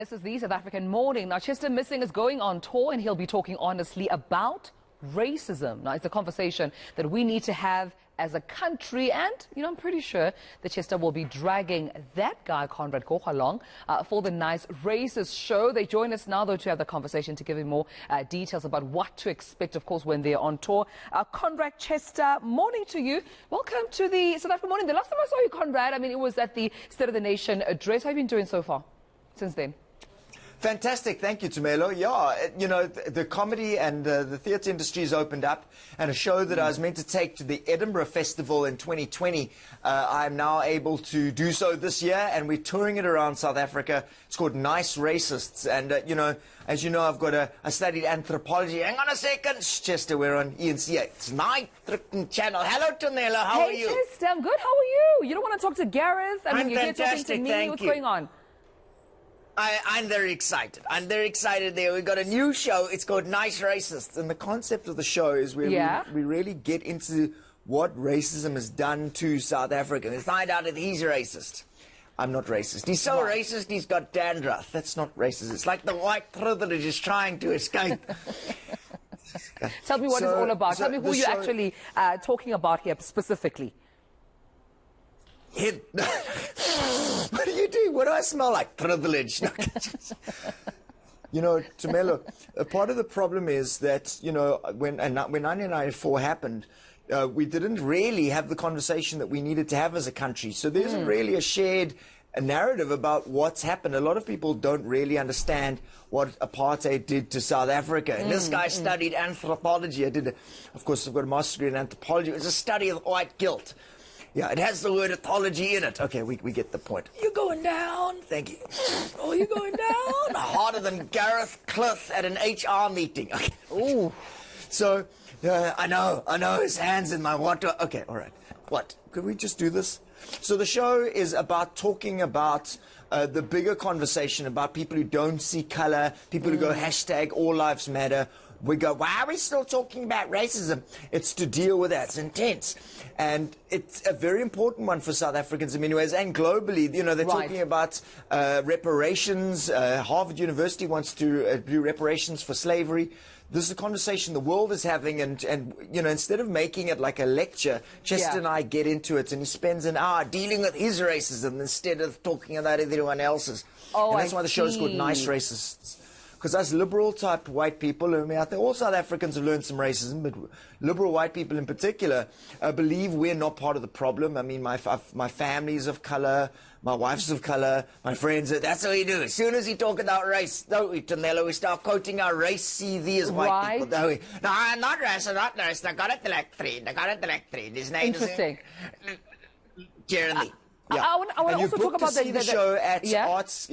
This is the South African Morning. Now, Chester Missing is going on tour and he'll be talking honestly about racism. Now, it's a conversation that we need to have as a country, and, I'm pretty sure that Chester will be dragging that guy, Conrad Koch, along for the nice racist show. They join us now, though, to have the conversation, to give you more details about what to expect, of course, when they're on tour. Conrad, Chester, morning to you. Welcome to the South African Morning. The last time I saw you, Conrad, it was at the State of the Nation address. How have you been doing so far since then? Fantastic. Thank you, Tumelo. Yeah, the comedy and the theatre industry has opened up, and a show that I was meant to take to the Edinburgh Festival in 2020, I'm now able to do so this year, and we're touring it around South Africa. It's called Nice Racists, and, as you know, I studied anthropology. Hang on a second, Chester, we're on eNCA. It's 9th channel. Hello, Tumelo. How are you? Hey, Chester, I'm good. How are you? You don't want to talk to Gareth? I'm you're here talking to me. What's going on? I'm very excited. I'm very excited there. We've got a new show. It's called Nice Racists. And the concept of the show is where we really get into what racism has done to South Africa. We find out that he's racist. I'm not racist. He's so racist, he's got dandruff. That's not racist. It's like the white privilege is trying to escape. Tell me what it's all about. Tell me who you're actually talking about here specifically. What are you doing? What do I smell like? Privilege. Tumelo, part of the problem is that, when 1994 happened, we didn't really have the conversation that we needed to have as a country. So there isn't really a shared narrative about what's happened. A lot of people don't really understand what apartheid did to South Africa. And this guy studied anthropology. Of course, I've got a master's degree in anthropology. It was a study of white guilt. Yeah, it has the word ethology in it. Okay, we get the point. You're going down. Thank you. Oh, you're going down. Harder than Gareth Cliff at an HR meeting. Okay. Ooh. So, I know, his hand's in my water. Okay, all right. What? Could we just do this? So the show is about talking about the bigger conversation about people who don't see color, people who go hashtag All Lives Matter. We go, why are we still talking about racism? It's to deal with that. It's intense. And it's a very important one for South Africans in many ways, and globally. They're talking about reparations. Harvard University wants to do reparations for slavery. This is a conversation the world is having, and instead of making it like a lecture, Chester and I get into it, and he spends an hour dealing with his racism instead of talking about everyone else's. Oh, and that's why the show's called Nice Racists. Because us liberal-type white people, I think all South Africans have learned some racism, but liberal white people in particular believe we're not part of the problem. My family's of color, my wife's of color, my friends, that's what we do. As soon as we talk about race, don't we, Tumelo, we start quoting our race CV as white people, don't we? No, I'm not racist, I'm not racist. I got it like three. His name Interesting. is Jeremy. Yeah. I want to also talk about the show at Arts.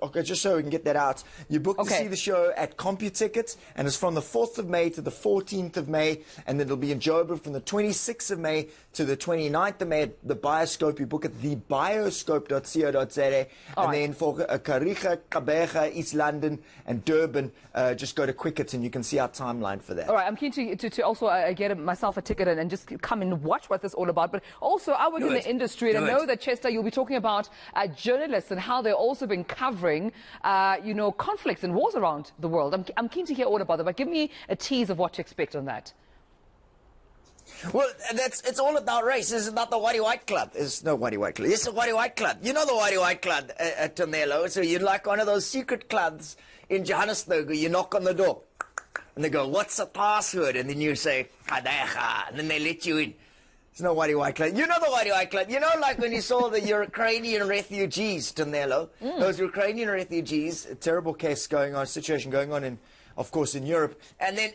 Okay, just so we can get that out. You booked to see the show at CompuTicket, and it's from the 4th of May to the 14th of May, and then it'll be in Joburg from the 26th of May to the 29th of May at the Bioscope. You book at thebioscope.co.za, and then for Kariga, Gqeberha, East London, and Durban, just go to Quicket, and you can see our timeline for that. All right, I'm keen to also get myself a ticket and just come and watch what this is all about. But also, I work in the industry, and I know that Chester, you'll be talking about journalists and how they've also been covering, conflicts and wars around the world. I'm keen to hear all about that, but give me a tease of what to expect on that. Well, it's all about race. It's about the Whitey White Club. There's no Whitey White Club. It's the Whitey White Club. You know the Whitey White Club, Tumelo. So you're like one of those secret clubs in Johannesburg where you knock on the door and they go, what's the password? And then you say, Kadecha, and then they let you in. There's no Whitey White Club. You know the Whitey White Club. Like when you saw the Ukrainian refugees, Tumelo, those Ukrainian refugees, a terrible situation going on in, of course, in Europe. And then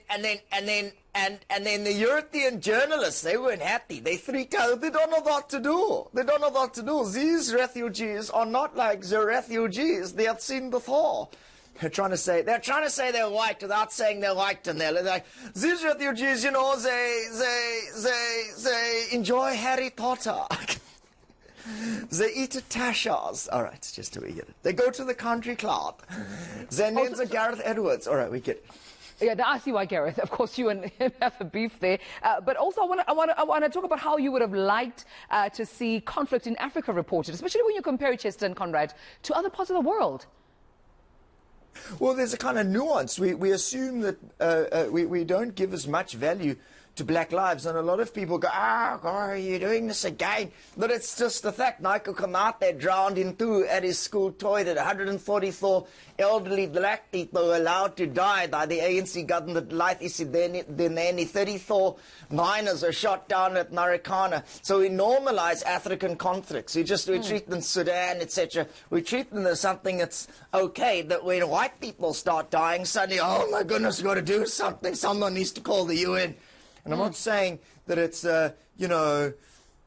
the European journalists, they weren't happy. They freaked out. They don't know what to do. These refugees are not like the refugees they have seen before. They're trying to say they're white without saying they're white, and they're like, these refugees, they enjoy Harry Potter. They eat tashas. All right, just so we get it. They go to the country club. Their names are Gareth Edwards. All right, we get it. Yeah, I see why, Gareth. Of course, you and him have a beef there. But also, I want to talk about how you would have liked to see conflict in Africa reported, especially when you compare Chester and Conrad to other parts of the world. Well, there's a kind of nuance. We assume that we don't give as much value to black lives, and a lot of people go, God, are you doing this again? But it's just the fact. Michael Konate drowned in two at his school toilet. 144 elderly black people were allowed to die by the ANC government. Life is then 34 miners are shot down at Marikana. So we normalize African conflicts. We treat them Sudan, etc. We treat them as something that's okay. That when white people start dying, suddenly, oh my goodness, we've got to do something. Someone needs to call the UN. And I'm not saying that it's, you know,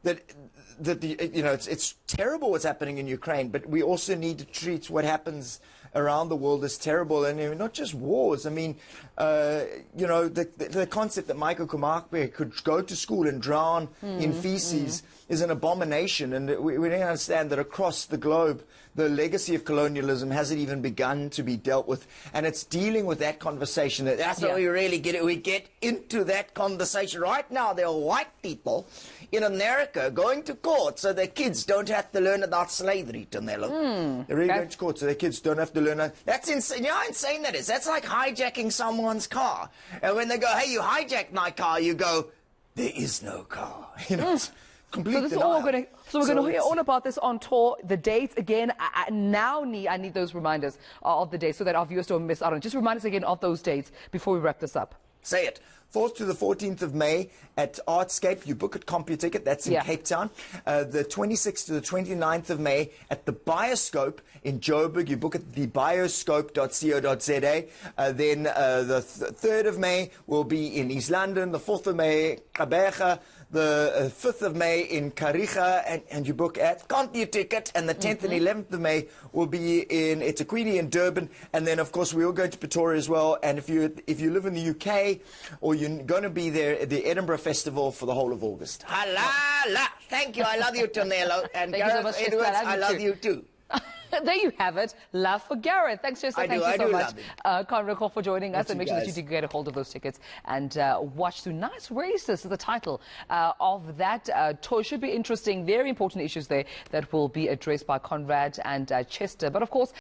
it's terrible what's happening in Ukraine, but we also need to treat what happens around the world as terrible, and not just wars. I mean, you know, the concept that Michael Koch could go to school and drown in feces is an abomination, and we don't understand that across the globe, the legacy of colonialism hasn't even begun to be dealt with, and it's dealing with that conversation. That's how we really get it. We get into that conversation. Right now, there are white people in America going to court so their kids don't have to learn about slavery, Tumelo. They're really going to court so their kids don't have to learn. That's insane. You know how insane that is? That's like hijacking someone's car. And when they go, hey, you hijacked my car, you go, there is no car. You know, it's complete So this is all we're going to hear all about this on tour. The dates again. I need those reminders of the dates so that our viewers don't miss out on. Just remind us again of those dates before we wrap this up. Say it. 4th to the 14th of May at Artscape. You book at CompuTicket. That's in Cape Town. The 26th to the 29th of May at the Bioscope in Joburg. You book at thebioscope.co.za. Then the 3rd of May will be in East London. The 4th of May, Gqeberha. The 5th of May in Kariga, and you book at CompuTicket, and the 10th and 11th of May will be in eThekwini in Durban, and then of course we will go to Pretoria as well. And if you live in the UK or you're going to be there at the Edinburgh Festival for the whole of August. Halala! Thank you. I love you, Tumelo, and Gareth Edwards. I love you too. There you have it. Love for Gareth. Thanks, Chester. Thank you so much, Conrad Koch, for joining us. And make sure that you do get a hold of those tickets and watch Tonight's Races. The title of that tour should be interesting. Very important issues there that will be addressed by Conrad and Chester. But of course,